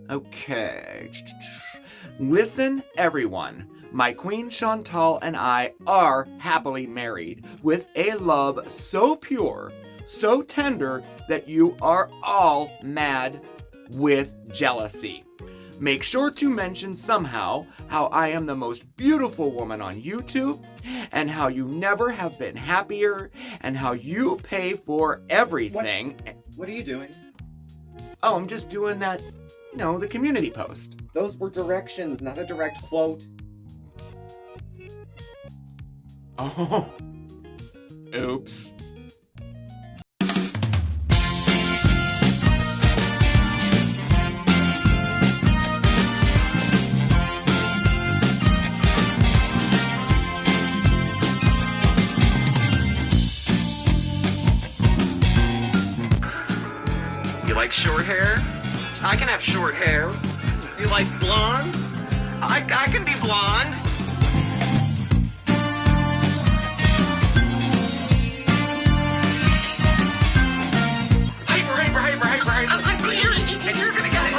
Okay. Listen, everyone. My Queen Chantal and I are happily married with a love so pure, so tender that you are all mad with jealousy. Make sure to mention somehow how I am the most beautiful woman on YouTube and how you never have been happier and how you pay for everything. What are you doing? Oh, I'm just doing that, the community post. Those were directions, not a direct quote. Oh. Oops. You like short hair? I can have short hair. You like blondes? I can be blonde. Hyper. You're gonna get it.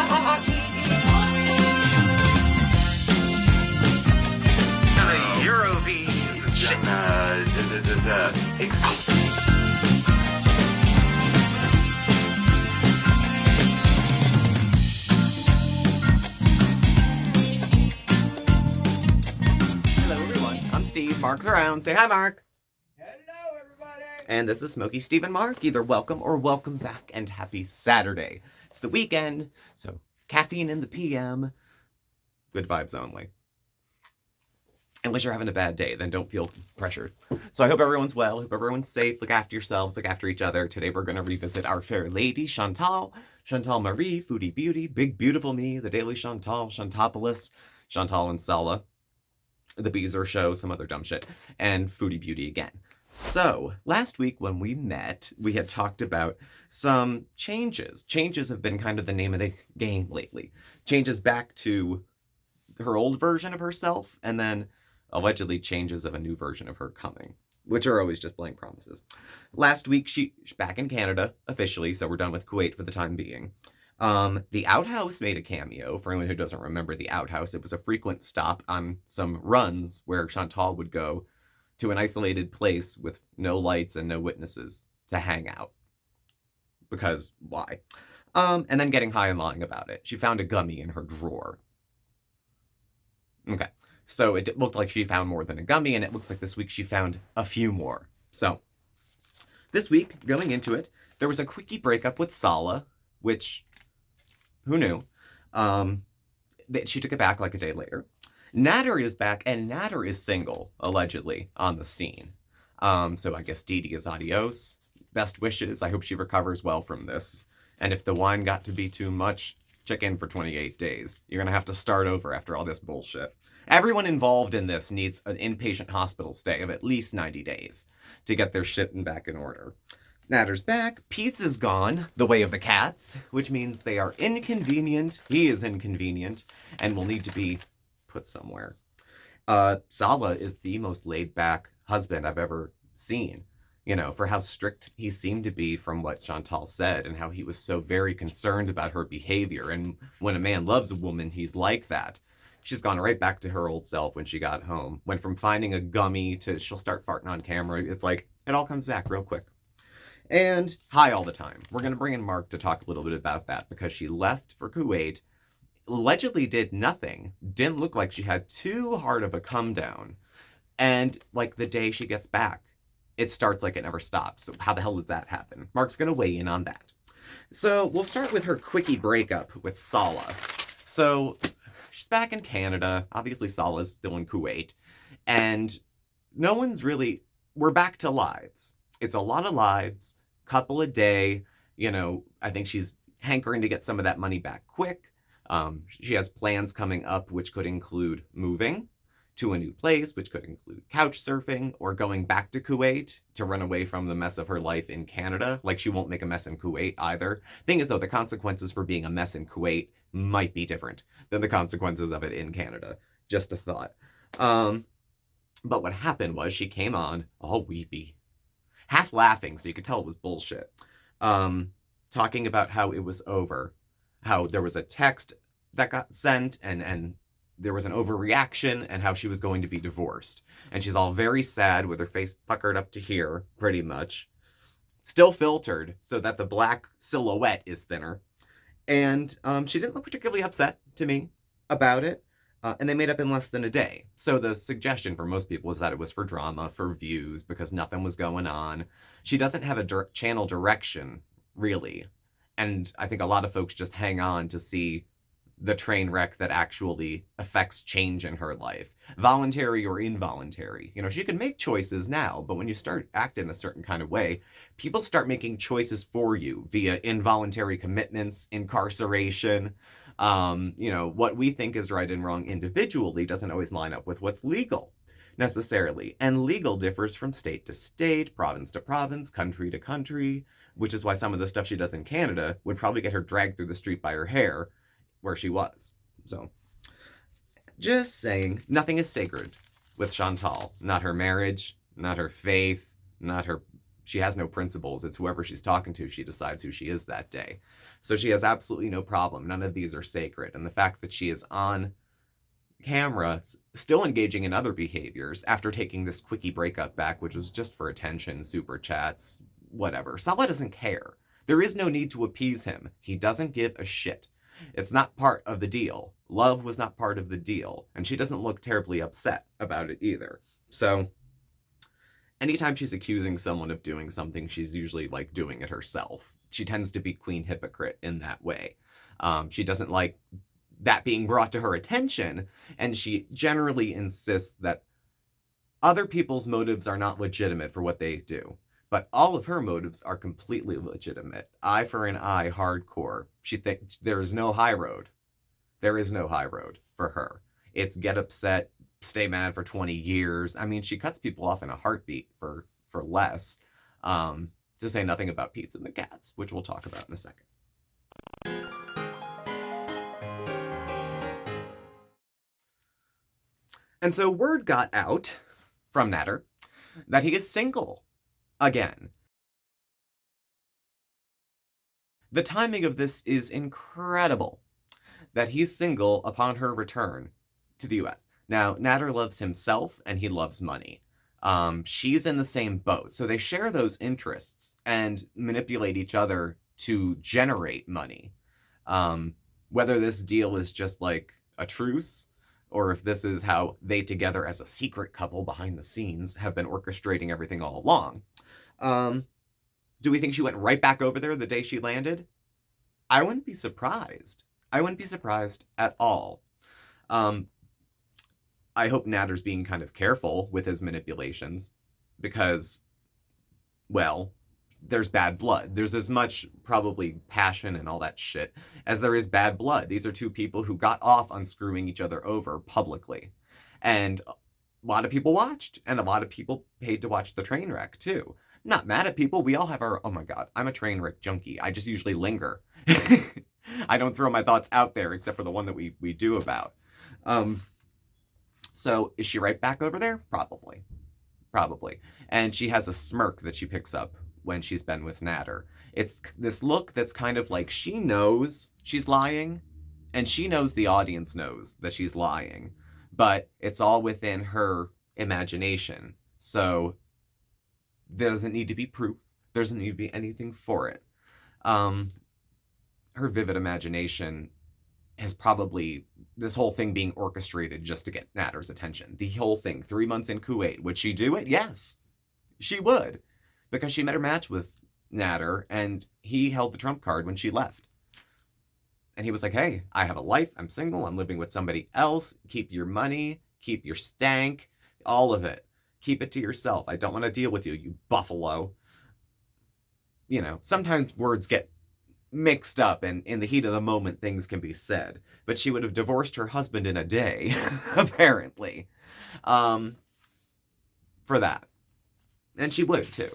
Eurobees and shit. Hello, everyone. I'm Steve. Marc's around. Say hi, Marc. Hello, everybody. And this is Smokeysteveandmarc. Either welcome or welcome back, and happy Saturday. It's the weekend, so caffeine in the PM. Good vibes only. Unless you're having a bad day, then don't feel pressured. So I hope everyone's well. Hope everyone's safe. Look after yourselves. Look after each other. Today we're going to revisit our fair lady, Chantal Marie, Foodie Beauty, Big Beautiful Me, The Daily Chantal, Chantopolis, Chantal and Sala, The Beezer Show, some other dumb shit, and Foodie Beauty again. So, last week when we met, we had talked about some changes. Changes have been kind of the name of the game lately. Changes back to her old version of herself, and then allegedly changes of a new version of her coming, which are always just blank promises. Last week, she's back in Canada, officially, so we're done with Kuwait for the time being. The Outhouse made a cameo. For anyone who doesn't remember the Outhouse, it was a frequent stop on some runs where Chantal would go to an isolated place with no lights and no witnesses to hang out. Because why? And then getting high and lying about it. She found a gummy in her drawer. Okay, so it looked like she found more than a gummy, and it looks like this week she found a few more. So, this week, going into it, there was a quickie breakup with Sala, which, who knew? She took it back like a day later. Nader is back, and Nader is single, allegedly, on the scene. So I guess Dee Dee is adios. Best wishes. I hope she recovers well from this. And if the wine got to be too much, check in for 28 days. You're going to have to start over after all this bullshit. Everyone involved in this needs an inpatient hospital stay of at least 90 days to get their shit back in order. Nader's back. Pete's is gone, the way of the cats, which means they are inconvenient. He is inconvenient and will need to be put somewhere. Sala is the most laid-back husband I've ever seen, for how strict he seemed to be from what Chantal said and how he was so very concerned about her behavior. And when a man loves a woman, he's like that. She's gone right back to her old self when she got home. Went from finding a gummy to she'll start farting on camera. It's like, it all comes back real quick. And high all the time. We're going to bring in Marc to talk a little bit about that because she left for Kuwait, allegedly did nothing, didn't look like she had too hard of a come down, and like the day she gets back, it starts like it never stops. So how the hell does that happen? Marc's going to weigh in on that. So we'll start with her quickie breakup with Sala. So she's back in Canada. Obviously Sala's still in Kuwait, and no one's really, we're back to lives. It's a lot of lives, couple a day. I think she's hankering to get some of that money back quick. She has plans coming up, which could include moving to a new place, which could include couch surfing or going back to Kuwait to run away from the mess of her life in Canada. Like, she won't make a mess in Kuwait either. Thing is, though, the consequences for being a mess in Kuwait might be different than the consequences of it in Canada. Just a thought. But what happened was she came on all weepy, half laughing, so you could tell it was bullshit, talking about how it was over, how there was a text that got sent, and there was an overreaction, and how she was going to be divorced. And she's all very sad with her face puckered up to here, pretty much. Still filtered so that the black silhouette is thinner. And she didn't look particularly upset to me about it. And they made up in less than a day. So the suggestion for most people was that it was for drama, for views, because nothing was going on. She doesn't have a channel direction, really. And I think a lot of folks just hang on to see the train wreck that actually affects change in her life, voluntary or involuntary. You know, she can make choices now, but when you start acting a certain kind of way, people start making choices for you via involuntary commitments, incarceration. You know, what we think is right and wrong individually doesn't always line up with what's legal necessarily. And legal differs from state to state, province to province, country to country, which is why some of the stuff she does in Canada would probably get her dragged through the street by her hair where she was. So, just saying, nothing is sacred with Chantal. Not her marriage, not her faith, not her... She has no principles. It's whoever she's talking to, she decides who she is that day. So she has absolutely no problem. None of these are sacred. And the fact that she is on camera, still engaging in other behaviors after taking this quickie breakup back, which was just for attention, super chats, whatever. Sala doesn't care. There is no need to appease him. He doesn't give a shit. It's not part of the deal. Love was not part of the deal. And she doesn't look terribly upset about it either. So anytime she's accusing someone of doing something, she's usually like doing it herself. She tends to be queen hypocrite in that way. She doesn't like that being brought to her attention. And she generally insists that other people's motives are not legitimate for what they do. But all of her motives are completely legitimate. Eye for an eye, hardcore. She thinks there is no high road. There is no high road for her. It's get upset, stay mad for 20 years. I mean, she cuts people off in a heartbeat for less. To say nothing about Pete's and the cats, which we'll talk about in a second. And so word got out from Nader that he is single again. The timing of this is incredible, that he's single upon her return to the US. Now, Nader loves himself and he loves money. She's in the same boat, so they share those interests and manipulate each other to generate money. Whether this deal is just like a truce, or if this is how they together as a secret couple behind the scenes have been orchestrating everything all along. Do we think she went right back over there the day she landed? I wouldn't be surprised. I wouldn't be surprised at all. I hope Nader's being kind of careful with his manipulations because, well, there's bad blood. There's as much probably passion and all that shit as there is bad blood. These are two people who got off on screwing each other over publicly. And a lot of people watched, and a lot of people paid to watch the train wreck too. I'm not mad at people. We all have our, oh my God, I'm a train wreck junkie. I just usually linger. I don't throw my thoughts out there except for the one that we do about. So is she right back over there? Probably. Probably. And she has a smirk that she picks up when she's been with Nader. It's this look that's kind of like she knows she's lying, and she knows the audience knows that she's lying, but it's all within her imagination. So there doesn't need to be proof. There doesn't need to be anything for it. Her vivid imagination has probably, this whole thing being orchestrated just to get Nader's attention. The whole thing, 3 months in Kuwait. Would she do it? Yes, she would. Because she met her match with Nader, and he held the trump card when she left. And he was like, hey, I have a life, I'm single, I'm living with somebody else, keep your money, keep your stank, all of it. Keep it to yourself. I don't want to deal with you, you buffalo. You know, sometimes words get mixed up, and in the heat of the moment, things can be said. But she would have divorced her husband in a day, apparently, for that. And she would, too.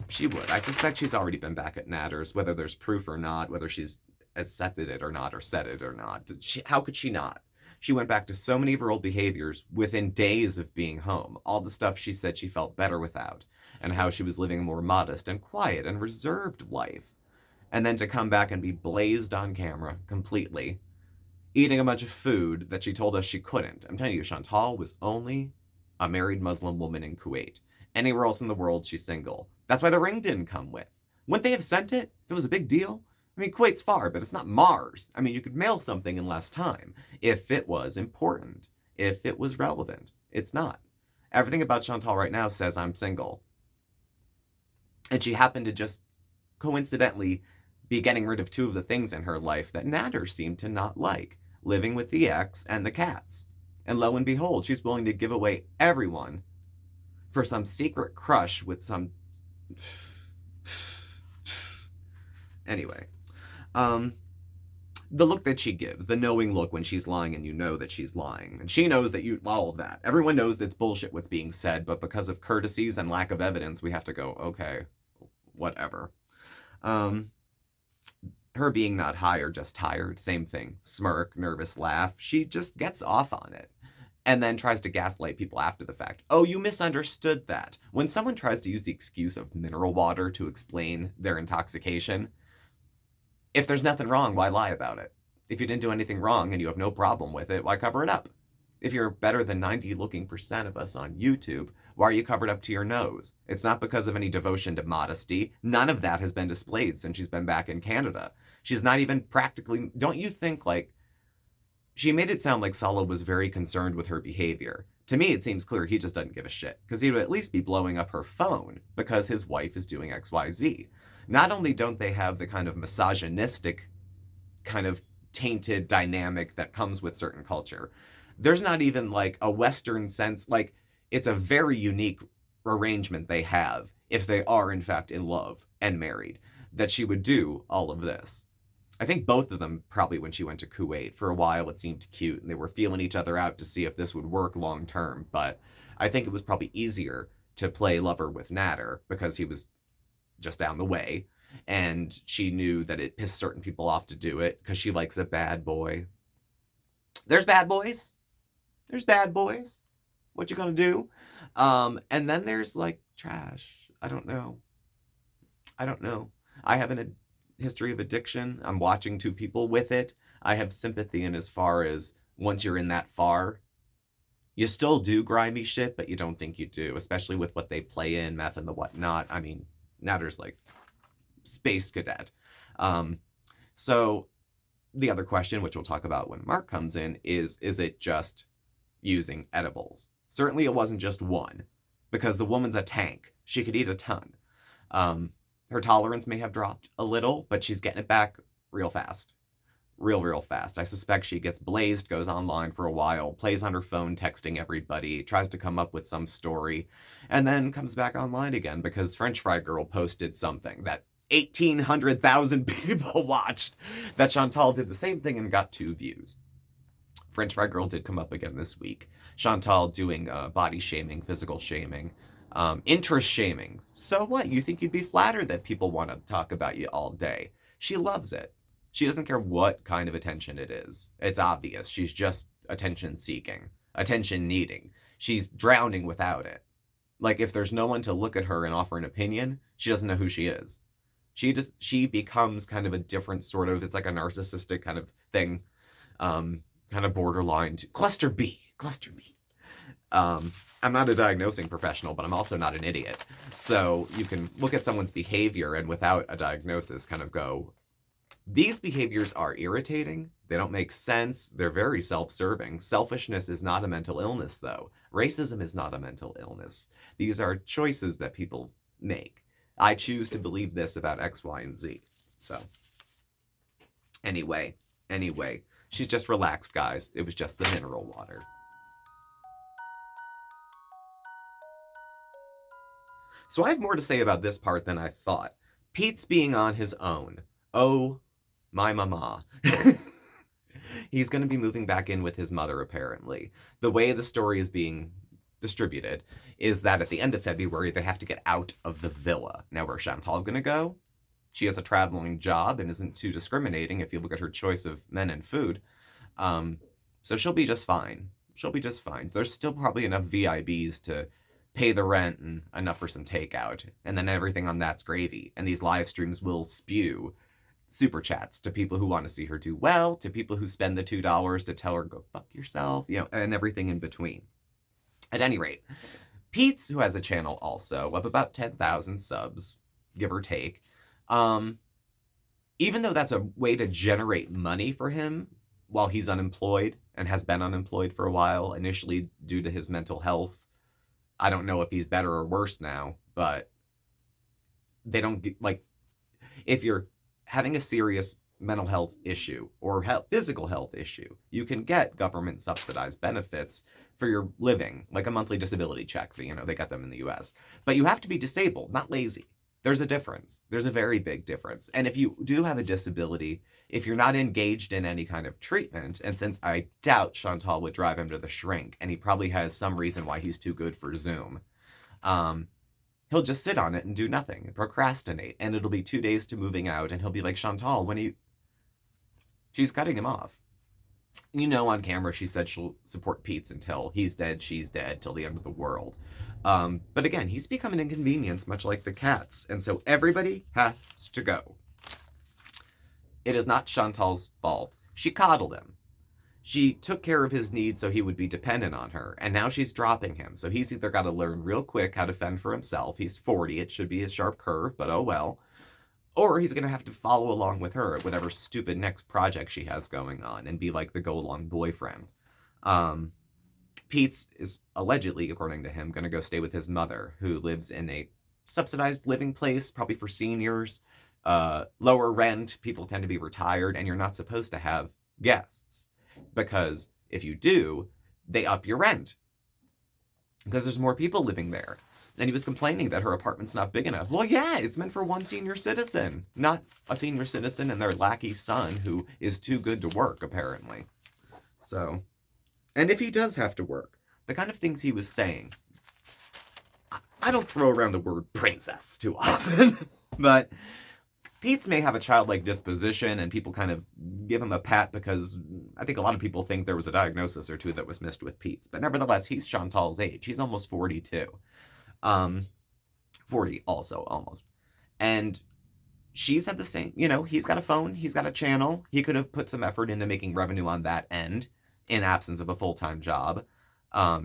She would. I suspect she's already been back at Nader's, whether there's proof or not, whether she's accepted it or not, or said it or not. How could she not? She went back to so many of her old behaviors within days of being home. All the stuff she said she felt better without, and how she was living a more modest and quiet and reserved life. And then to come back and be blazed on camera completely eating a bunch of food that she told us she couldn't. I'm telling you, Chantal was only a married Muslim woman in Kuwait. Anywhere else in the world, she's single. That's why the ring didn't come with. Wouldn't they have sent it if it was a big deal? I mean, Kuwait's far, but it's not Mars. I mean, you could mail something in less time if it was important, if it was relevant. It's not. Everything about Chantal right now says I'm single. And she happened to just coincidentally be getting rid of two of the things in her life that Nader seemed to not like, living with the ex and the cats. And lo and behold, she's willing to give away everyone for some secret crush with some... Anyway, the look that she gives, the knowing look when she's lying and you know that she's lying. And she knows that all of that. Everyone knows that's bullshit what's being said, but because of courtesies and lack of evidence, we have to go, okay, whatever. Her being not high or just tired, same thing. Smirk, nervous laugh. She just gets off on it. And then tries to gaslight people after the fact. Oh, you misunderstood that. When someone tries to use the excuse of mineral water to explain their intoxication, if there's nothing wrong, why lie about it? If you didn't do anything wrong and you have no problem with it, why cover it up? If you're better than 90% of us on YouTube, why are you covered up to your nose? It's not because of any devotion to modesty. None of that has been displayed since she's been back in Canada. She's not even practically... Don't you think, like... She made it sound like Salah was very concerned with her behavior. To me, it seems clear he just doesn't give a shit, because he would at least be blowing up her phone because his wife is doing XYZ. Not only don't they have the kind of misogynistic, kind of tainted dynamic that comes with certain culture, there's not even like a Western sense, like it's a very unique arrangement they have if they are in fact in love and married, that she would do all of this. I think both of them probably when she went to Kuwait. For a while it seemed cute and they were feeling each other out to see if this would work long term, but I think it was probably easier to play lover with Nader because he was just down the way and she knew that it pissed certain people off to do it because she likes a bad boy. There's bad boys. There's bad boys. What you gonna do? And then there's like trash. I don't know. I have a history of addiction. I'm watching two people with it. I have sympathy in as far as once you're in that far, you still do grimy shit, but you don't think you do, especially with what they play in, meth and the whatnot. I mean, Nader's like space cadet. So the other question, which we'll talk about when Marc comes in, is it just using edibles? Certainly it wasn't just one, because the woman's a tank. She could eat a ton. Her tolerance may have dropped a little, but she's getting it back real fast. Real fast. I suspect she gets blazed, goes online for a while, plays on her phone, texting everybody, tries to come up with some story, and then comes back online again because French Fry Girl posted something that 1,800,000 people watched, that Chantal did the same thing and got 2 views. French Fry Girl did come up again this week. Chantal doing body shaming, physical shaming, interest shaming. So what? You think you'd be flattered that people want to talk about you all day. She loves it. She doesn't care what kind of attention it is. It's obvious. She's just attention seeking, attention needing. She's drowning without it. Like if there's no one to look at her and offer an opinion, she doesn't know who she is. She becomes kind of a different sort of, it's like a narcissistic kind of thing. Kind of borderline to cluster B. I'm not a diagnosing professional, but I'm also not an idiot. So you can look at someone's behavior and without a diagnosis kind of go, these behaviors are irritating. They don't make sense. They're very self-serving. Selfishness is not a mental illness, though. Racism is not a mental illness. These are choices that people make. I choose to believe this about X, Y, and Z. So anyway, she's just relaxed, guys. It was just the mineral water. So I have more to say about this part than I thought. Pete's being on his own. Oh, my mama. He's going to be moving back in with his mother, apparently. The way the story is being distributed is that at the end of February, they have to get out of the villa. Now, where's Chantal going to go? She has a traveling job and isn't too discriminating if you look at her choice of men and food. So she'll be just fine. There's still probably enough VIBs to pay the rent and enough for some takeout. And then everything on that's gravy. And these live streams will spew super chats to people who want to see her do well, to people who spend the $2 to tell her, go fuck yourself, and everything in between. At any rate, Pete's, who has a channel also of about 10,000 subs, give or take, even though that's a way to generate money for him while he's unemployed and has been unemployed for a while, initially due to his mental health. I don't know if he's better or worse now, but they don't get, like, if you're having a serious mental health issue or physical health issue, you can get government subsidized benefits for your living, like a monthly disability check. They got them in the US. But you have to be disabled, not lazy. There's a difference. There's a very big difference. And if you do have a disability, if you're not engaged in any kind of treatment, and since I doubt Chantal would drive him to the shrink, and he probably has some reason why he's too good for Zoom, he'll just sit on it and do nothing and procrastinate. And it'll be 2 days to moving out, and he'll be like, Chantal, when are you... She's cutting him off. On camera, she said she'll support Pete's until he's dead, she's dead, till the end of the world. But again, he's become an inconvenience, much like the cats, and so everybody has to go. It is not Chantal's fault. She coddled him. She took care of his needs so he would be dependent on her, and now she's dropping him. So he's either got to learn real quick how to fend for himself. He's 40, it should be a sharp curve, but oh well. Or he's going to have to follow along with her at whatever stupid next project she has going on and be like the go-along boyfriend. Pete's is allegedly, according to him, going to go stay with his mother, who lives in a subsidized living place, probably for seniors. Lower rent, people tend to be retired, and you're not supposed to have guests. Because if you do, they up your rent. Because there's more people living there. And he was complaining that her apartment's not big enough. Well, yeah, it's meant for one senior citizen. Not a senior citizen and their lackey son who is too good to work, apparently. So, and if he does have to work, the kind of things he was saying, I don't throw around the word princess too often, but Pete's may have a childlike disposition and people kind of give him a pat because I think a lot of people think there was a diagnosis or two that was missed with Pete's. But nevertheless, he's Chantal's age. He's almost 42. 40 also, almost. And she's had the same, he's got a phone, he's got a channel. He could have put some effort into making revenue on that end in absence of a full-time job.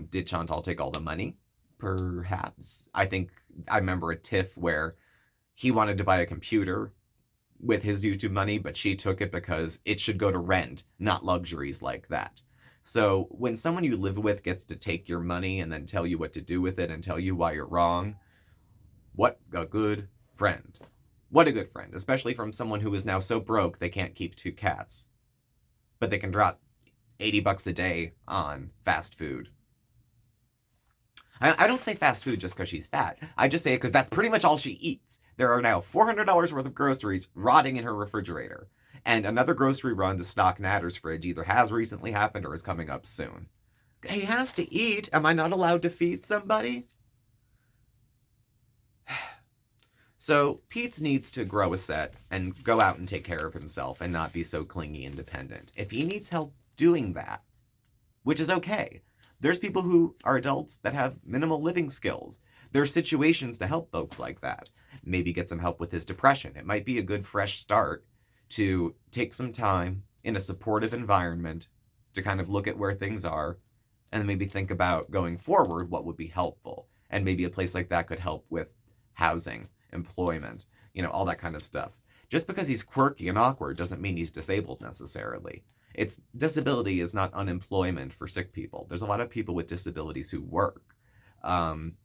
Did Chantal take all the money? Perhaps. I remember a tiff where he wanted to buy a computer with his YouTube money, but she took it because it should go to rent, not luxuries like that. So when someone you live with gets to take your money and then tell you what to do with it and tell you why you're wrong, what a good friend. What a good friend, especially from someone who is now so broke they can't keep 2 cats. But they can drop $80 a day on fast food. I don't say fast food just because she's fat. I just say it because that's pretty much all she eats. There are now $400 worth of groceries rotting in her refrigerator. And another grocery run to stock Nader's fridge either has recently happened or is coming up soon. He has to eat. Am I not allowed to feed somebody? So Pete needs to grow a set and go out and take care of himself and not be so clingy and dependent. If he needs help doing that, which is okay. There's people who are adults that have minimal living skills. There are situations to help folks like that. Maybe get some help with his depression. It might be a good fresh start to take some time in a supportive environment to kind of look at where things are and maybe think about going forward what would be helpful. And maybe a place like that could help with housing, employment, all that kind of stuff. Just because he's quirky and awkward doesn't mean he's disabled necessarily. Disability is not unemployment for sick people. There's a lot of people with disabilities who work. And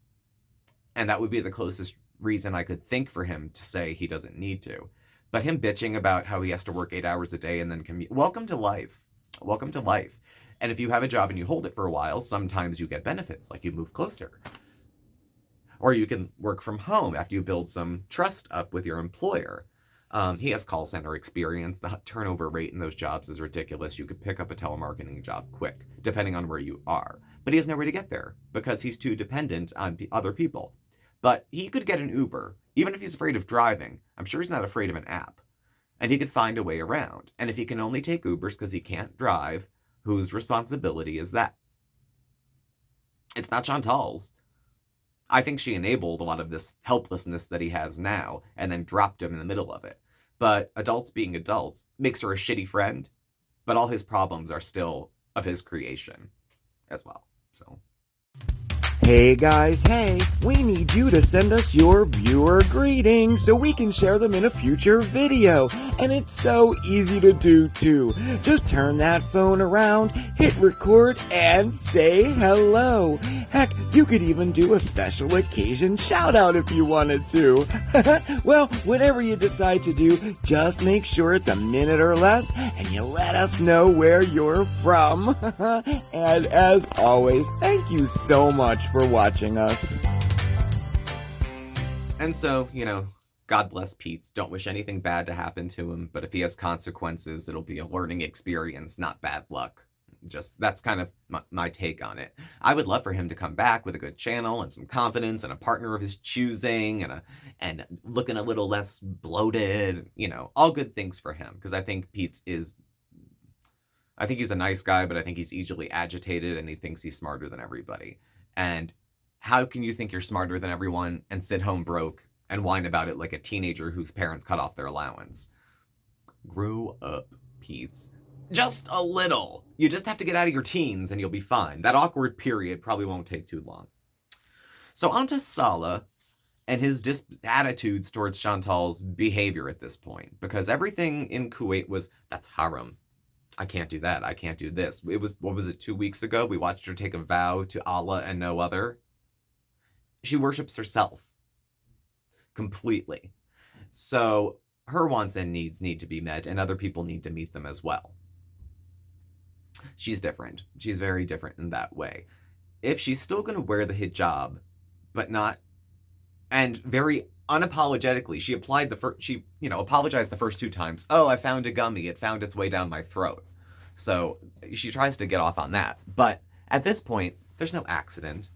that would be the closest reason I could think for him to say he doesn't need to. But him bitching about how he has to work 8 hours a day and then commute. Welcome to life. Welcome to life. And if you have a job and you hold it for a while, sometimes you get benefits, like you move closer. Or you can work from home after you build some trust up with your employer. He has call center experience. The turnover rate in those jobs is ridiculous. You could pick up a telemarketing job quick, depending on where you are. But he has no way to get there because he's too dependent on other people. But he could get an Uber, even if he's afraid of driving. I'm sure he's not afraid of an app. And he could find a way around. And if he can only take Ubers because he can't drive, whose responsibility is that? It's not Chantal's. I think she enabled a lot of this helplessness that he has now and then dropped him in the middle of it. But adults being adults makes her a shitty friend, but all his problems are still of his creation as well. So Hey guys, hey, we need you to send us your viewer greetings so we can share them in a future video. And it's so easy to do too. Just turn that phone around, hit record, and say hello. Heck, you could even do a special occasion shout out if you wanted to. Well, whatever you decide to do, just make sure it's a minute or less and you let us know where you're from. And as always, thank you so much for watching us. And so, God bless Pete's. Don't wish anything bad to happen to him, but if he has consequences, it'll be a learning experience, not bad luck. That's kind of my take on it. I would love for him to come back with a good channel and some confidence and a partner of his choosing and looking a little less bloated, all good things for him. Because I think he's a nice guy, but I think he's easily agitated and he thinks he's smarter than everybody. And how can you think you're smarter than everyone and sit home broke and whine about it like a teenager whose parents cut off their allowance? Grow up, Pete. Just a little. You just have to get out of your teens and you'll be fine. That awkward period probably won't take too long. So on to Saleh and his attitudes towards Chantal's behavior at this point. Because everything in Kuwait was, that's haram. I can't do that. I can't do this. It was, 2 weeks ago? We watched her take a vow to Allah and no other. She worships herself. Completely. So her wants and needs need to be met, and other people need to meet them as well. She's different. She's very different in that way. If she's still going to wear the hijab, but not, and very unapologetically, she apologized the first 2 times. Oh, I found a gummy. It found its way down my throat. So she tries to get off on that. But at this point, there's no accident.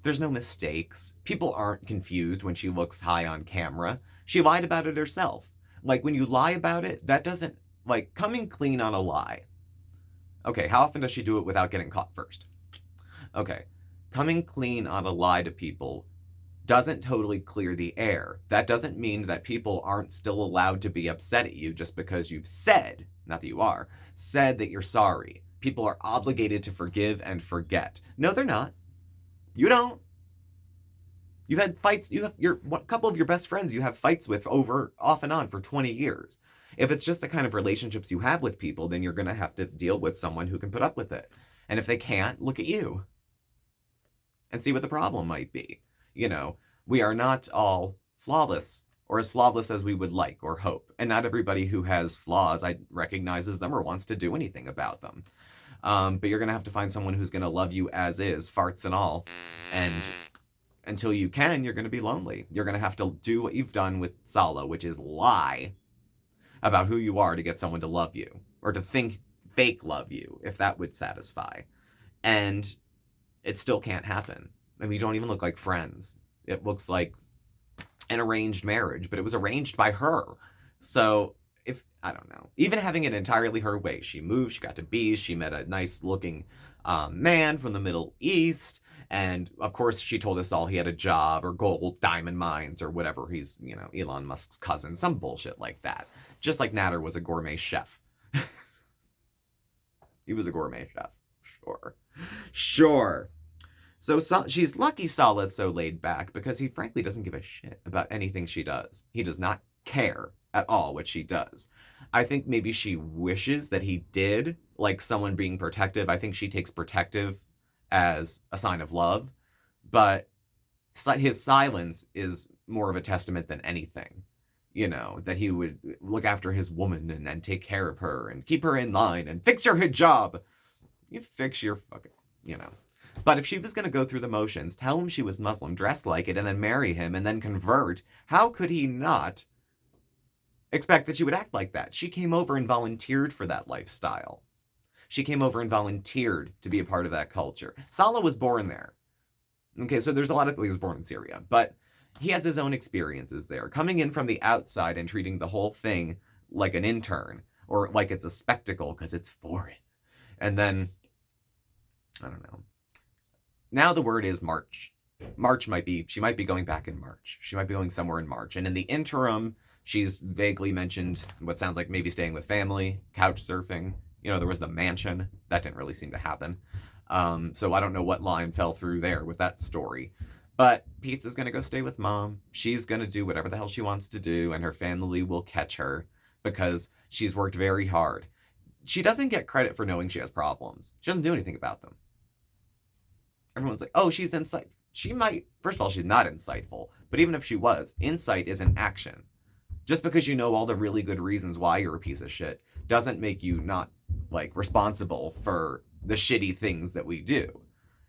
There's no mistakes. People aren't confused when she looks high on camera. She lied about it herself. Like, when you lie about it, that doesn't, coming clean on a lie. Okay, how often does she do it without getting caught first? Okay, coming clean on a lie to people doesn't totally clear the air. That doesn't mean that people aren't still allowed to be upset at you just because you've said, not that you are, said that you're sorry. People are obligated to forgive and forget. No, they're not. You don't. You've had fights, a couple of your best friends you have fights with over, off and on for 20 years. If it's just the kind of relationships you have with people, then you're going to have to deal with someone who can put up with it. And if they can't, look at you. And see what the problem might be. We are not all flawless, or as flawless as we would like or hope. And not everybody who has flaws recognizes them or wants to do anything about them. But you're going to have to find someone who's going to love you as is, farts and all. And until you can, you're going to be lonely. You're going to have to do what you've done with Saleh, which is lie about who you are to get someone to love you. Or to think fake love you, if that would satisfy. And it still can't happen. I mean, you don't even look like friends. It looks like an arranged marriage, but it was arranged by her. So, I don't know. Even having it entirely her way, she moved, she got to Bees, she met a nice-looking man from the Middle East, and, of course, she told us all he had a job, or gold, diamond mines, or whatever. He's, Elon Musk's cousin, some bullshit like that. Just like Nader was a gourmet chef. He was a gourmet chef. Sure. So she's lucky Saleh's so laid back because he frankly doesn't give a shit about anything she does. He does not care at all what she does. I think maybe she wishes that he did, like someone being protective. I think she takes protective as a sign of love, but his silence is more of a testament than anything. That he would look after his woman and take care of her and keep her in line and fix your hijab. You fix your fucking, But if she was going to go through the motions, tell him she was Muslim, dress like it, and then marry him, and then convert, how could he not expect that she would act like that? She came over and volunteered for that lifestyle. She came over and volunteered to be a part of that culture. Saleh was born there. Okay, so there's a lot of... He was born in Syria, but he has his own experiences there. Coming in from the outside and treating the whole thing like an intern, or like it's a spectacle because it's foreign. And then, I don't know. Now the word is March. She might be going back in March. She might be going somewhere in March. And in the interim, She's vaguely mentioned what sounds like maybe staying with family, couch surfing. You know, there was the mansion. That didn't really seem to happen. So I don't know what line fell through there with that story. But Pizza's going to go stay with Mom. She's going to do whatever the hell she wants to do, and her family will catch her because she's worked very hard. She doesn't get credit for knowing she has problems. She doesn't do anything about them. Everyone's like, oh, she's insight. She might, first of all, she's not insightful. But even if she was, insight is an action. Just because you know all the really good reasons why you're a piece of shit doesn't make you not, like, responsible for the shitty things that we do.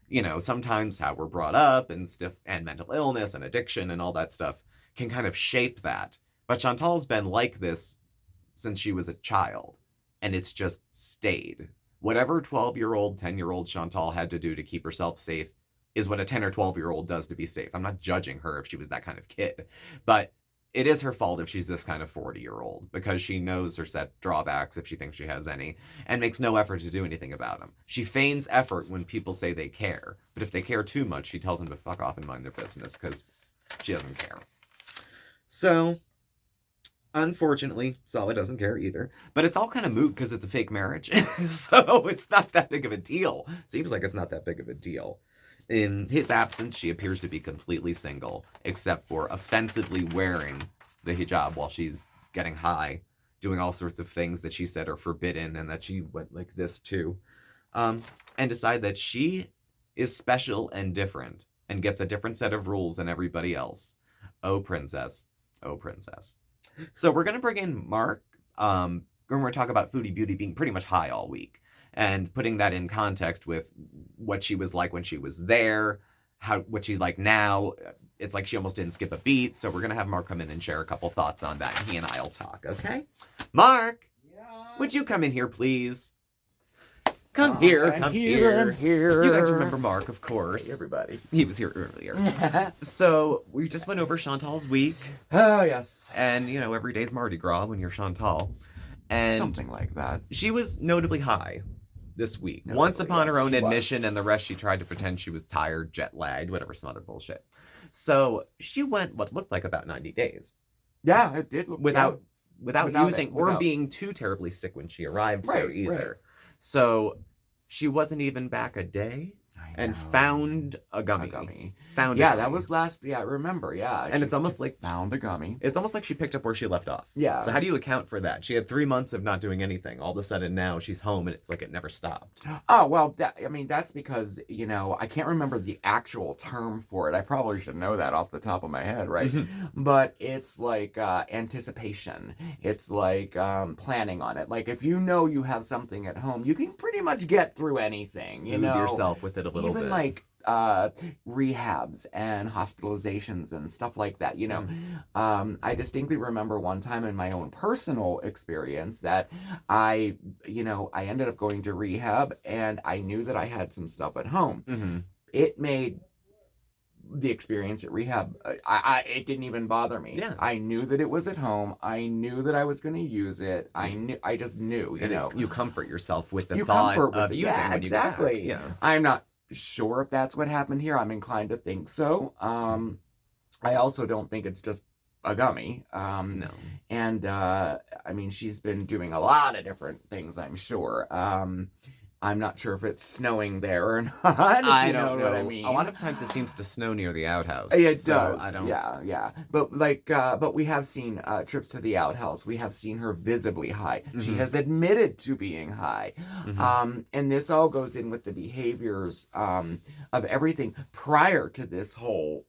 You know, sometimes how we're brought up and stuff, and mental illness and addiction and all that stuff can kind of shape that. But Chantal's been like this since she was a child. And it's just stayed. Whatever 12-year-old, 10-year-old Chantal had to do to keep herself safe is what a 10 or 12-year-old does to be safe. I'm not judging her if she was that kind of kid. But it is her fault if she's this kind of 40-year-old because she knows her set drawbacks if she thinks she has any and makes no effort to do anything about them. She feigns effort when people say they care. But if they care too much, she tells them to fuck off and mind their business because she doesn't care. So... unfortunately, Sala doesn't care either. But it's all kind of moot because it's a fake marriage. So it's not that big of a deal. Seems like it's not that big of a deal. In his absence, she appears to be completely single, except for offensively wearing the hijab while she's getting high, doing all sorts of things that she said are forbidden and that she went like this too. And decide that she is special and different and gets a different set of rules than everybody else. Oh, princess. Oh, princess. So we're going to bring in Marc. We're going to talk about Foodie Beauty being pretty much high all week and putting that in context with what she was like when she was there, what she's like now. It's like she almost didn't skip a beat. So we're going to have Marc come in and share a couple thoughts on that. And he and I'll talk, okay? Marc, would you come in here, please? Come here. I'm here. You guys remember Marc, of course. Hey, everybody. He was here earlier. So we just went over Chantal's week. Oh, yes. And, you know, every day's Mardi Gras when you're Chantal. And Something like that. she was notably high this week. Notably, Once upon her yes, own she admission, was. and the rest she tried to pretend she was tired, jet-lagged, whatever, some other bullshit. So she went what looked like about 90 days. Yeah, it did look Without Without using it, or without- being too terribly sick when she arrived there Right, either. right. So she wasn't even back a day and found a gummy. Found a Yeah, gummy. that was last. Yeah, I remember. Yeah, And it's almost like found a gummy. It's almost like she picked up where she left off. Yeah. So how do you account for that? She had 3 months of not doing anything. All of a sudden now she's home and it's like it never stopped. Oh, well, that's because, I can't remember the actual term for it. I probably should know that off the top of my head, right? But it's like anticipation. It's like planning on it. Like if you know you have something at home, you can pretty much get through anything. Soothe yourself with it a little even bit. like rehabs and hospitalizations and stuff like that. I distinctly remember one time in my own personal experience that I ended up going to rehab and I knew that I had some stuff at home. Mm-hmm. It made the experience at rehab, it didn't even bother me. Yeah. I knew that it was at home. I knew that I was going to use it. I just knew, You comfort yourself with the You thought comfort with of it. using Yeah, when you get back. exactly. Yeah. I'm not sure if that's what happened here. I'm inclined to think so. I also don't think it's just a gummy. No. And she's been doing a lot of different things, I'm sure. I'm not sure if it's snowing there or not. I if you don't know what I mean. A lot of times it seems to snow near the outhouse. It so does. I don't... Yeah. But we have seen trips to the outhouse. We have seen her visibly high. She has admitted to being high. And this all goes in with the behaviors of everything prior to this whole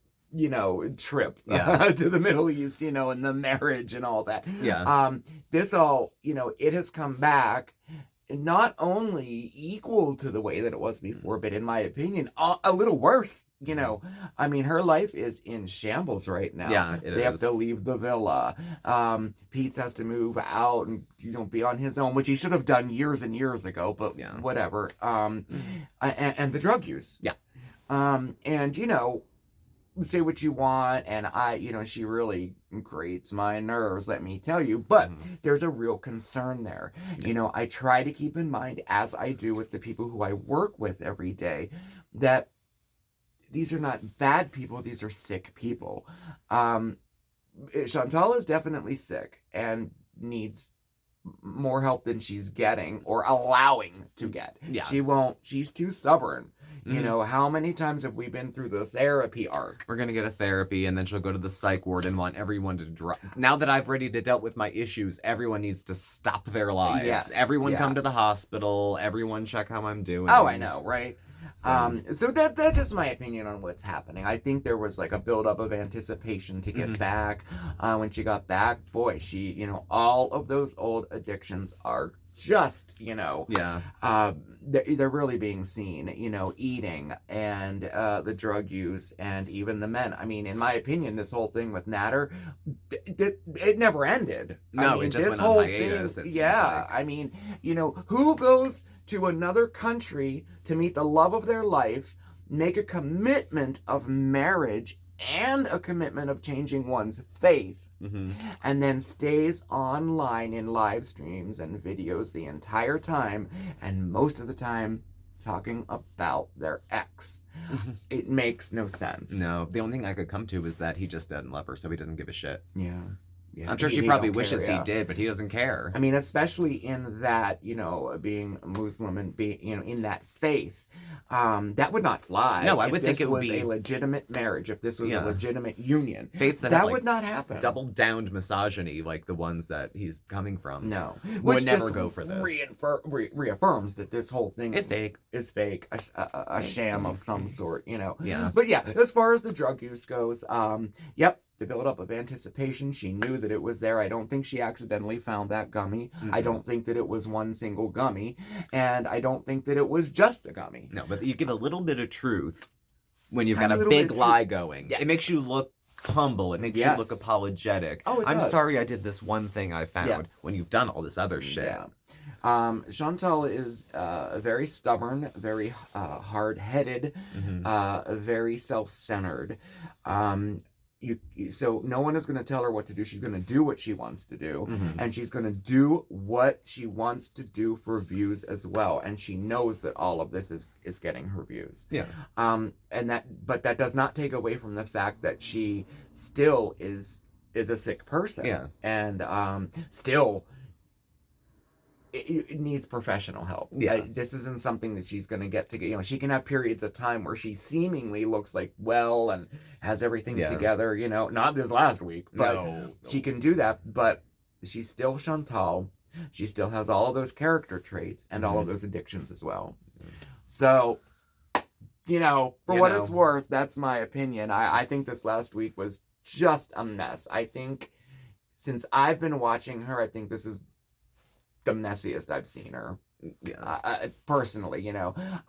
trip to the Middle East, and the marriage and all that. Yeah. This all, it has come back not only equal to the way that it was before, but in my opinion, a little worse. Her life is in shambles right now. Yeah, they have to leave the villa. Pete has to move out and be on his own, which he should have done years and years ago. But whatever. And the drug use. Yeah. Say what you want, and she really grates my nerves, let me tell you, but there's a real concern there. I try to keep in mind, as I do with the people who I work with every day, that these are not bad people, these are sick people. Chantal is definitely sick and needs more help than she's getting or allowing to get. Yeah. She's too stubborn. You Mhm. know, how many times have we been through the therapy arc? We're gonna get a therapy, and then she'll go to the psych ward and want everyone to drop. Now that I've ready to dealt with my issues, everyone needs to stop their lives. Yes, Everyone yeah. come to the hospital. Everyone check how I'm doing. Oh, I know, right? So, So that's just my opinion on what's happening. I think there was like a buildup of anticipation to get back. When she got back, boy, all of those old addictions are just, yeah. they're really being seen, eating and the drug use and even the men. I mean, in my opinion, this whole thing with Nader, it never ended. No, it just went on hiatus, it seems Yeah, like. I mean, who goes to another country to meet the love of their life, make a commitment of marriage and a commitment of changing one's faith, Mm-hmm. and then stays online in live streams and videos the entire time, and most of the time talking about their ex? It makes no sense. No, the only thing I could come to is that he just doesn't love her, so he doesn't give a shit. Yeah. I'm sure she They probably don't wishes care, he did, but he doesn't care. I mean, especially in that, being Muslim and being, in that faith, that would not fly. No, I if would think this it would was be a legitimate marriage. If this was Yeah. a legitimate union, Faiths that that have, like, would not happen. double downed misogyny, like the ones that he's coming from. No, Would which never just go for this. Reaffirms that this whole thing It's fake. is fake, a sham of some sort, Yeah. But yeah, as far as the drug use goes, yep, the buildup of anticipation. She knew that it was there. I don't think she accidentally found that gummy. I don't think that it was one single gummy, and I don't think that it was just a gummy. No, but you give a little bit of truth when you've got Tiny a little bit big of lie truth. going. Yes. It makes you look humble. It makes you look Yes. apologetic. Oh, it I'm does. sorry I did this one thing I found Yeah. when you've done all this other shit. Yeah. Chantal is very stubborn, very hard-headed, very self-centered. So no one is going to tell her what to do. She's going to do what she wants to do, and she's going to do what she wants to do for views as well. And she knows that all of this is getting her views. Yeah. But that does not take away from the fact that she still is a sick person. Yeah. And still it needs professional help. Yeah. This isn't something that she's going to get to. She can have periods of time where she seemingly looks like well and has everything Yeah. together, not this last week, but No. she can do that. But she's still Chantal. She still has all of those character traits and all of those addictions as well. So, for what it's worth, that's my opinion. I think this last week was just a mess. I think since I've been watching her, I think this is the messiest I've seen her. Yeah. Personally,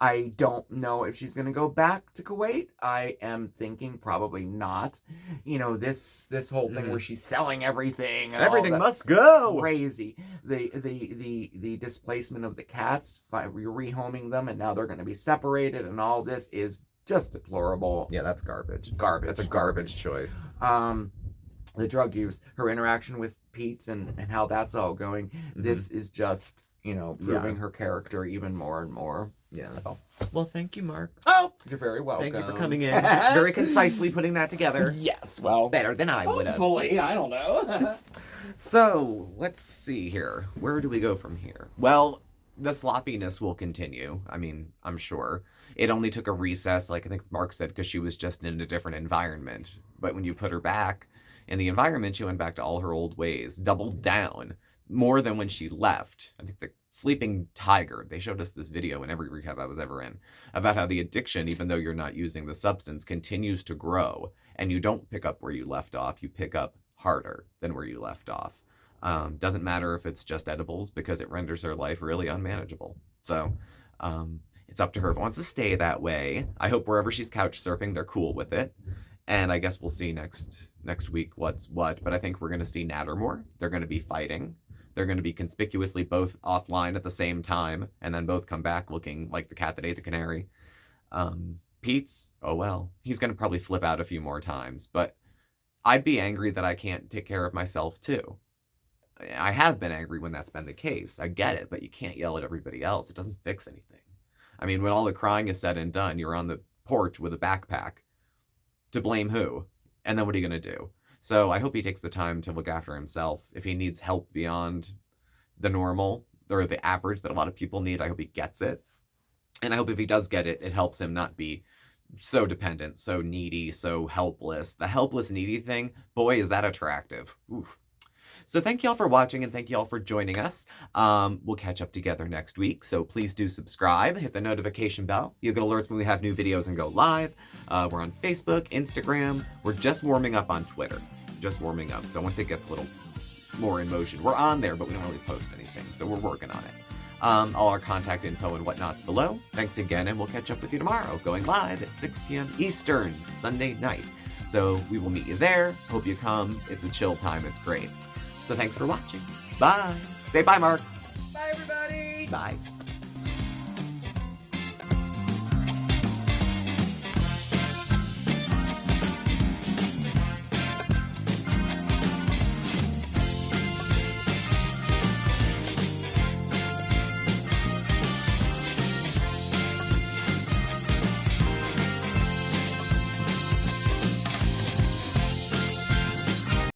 I don't know if she's going to go back to Kuwait. I am thinking probably not. This whole thing where she's selling everything and Everything all that, must go. crazy. The displacement of the cats by rehoming them, and now they're going to be separated, and all this is just deplorable. Yeah, that's garbage. Garbage. That's a garbage choice. The drug use, her interaction with Pete's and how that's all going. This is just, proving her character even more and more. Yeah. So. Well, thank you, Mark. Oh, you're very welcome. Thank you for coming in. Very concisely putting that together. Yes, well, Better than I would have. hopefully, I don't know. So, let's see here. Where do we go from here? Well, the sloppiness will continue. I mean, I'm sure. It only took a recess, like I think Mark said, because she was just in a different environment. But when you put her back in the environment, she went back to all her old ways, doubled down more than when she left. I think the sleeping tiger, they showed us this video in every recap I was ever in, about how the addiction, even though you're not using the substance, continues to grow. And you don't pick up where you left off. You pick up harder than where you left off. Doesn't matter if it's just edibles, because it renders her life really unmanageable. So it's up to her if it wants to stay that way. I hope wherever she's couch surfing, they're cool with it. And I guess we'll see next week what's what. But I think we're going to see Nader more. They're going to be fighting. They're going to be conspicuously both offline at the same time, and then both come back looking like the cat that ate the canary. Pete's, oh well, he's going to probably flip out a few more times. But I'd be angry that I can't take care of myself too. I have been angry when that's been the case. I get it, but you can't yell at everybody else. It doesn't fix anything. I mean, when all the crying is said and done, you're on the porch with a backpack. To blame who? And then what are you going to do? So I hope he takes the time to look after himself. If he needs help beyond the normal or the average that a lot of people need, I hope he gets it. And I hope if he does get it, it helps him not be so dependent, so needy, so helpless. The helpless, needy thing, boy, is that attractive. Oof. So thank y'all for watching, and thank y'all for joining us. We'll catch up together next week, so please do subscribe, hit the notification bell. You'll get alerts when we have new videos and go live. We're on Facebook, Instagram. We're just warming up on Twitter. Just warming up, so once it gets a little more in motion, we're on there, but we don't really post anything, so we're working on it. All our contact info and whatnot's below. Thanks again, and we'll catch up with you tomorrow, going live at 6 p.m. Eastern, Sunday night. So we will meet you there. Hope you come. It's a chill time. It's great. So thanks for watching. Bye. Say bye, Marc. Bye, everybody. Bye.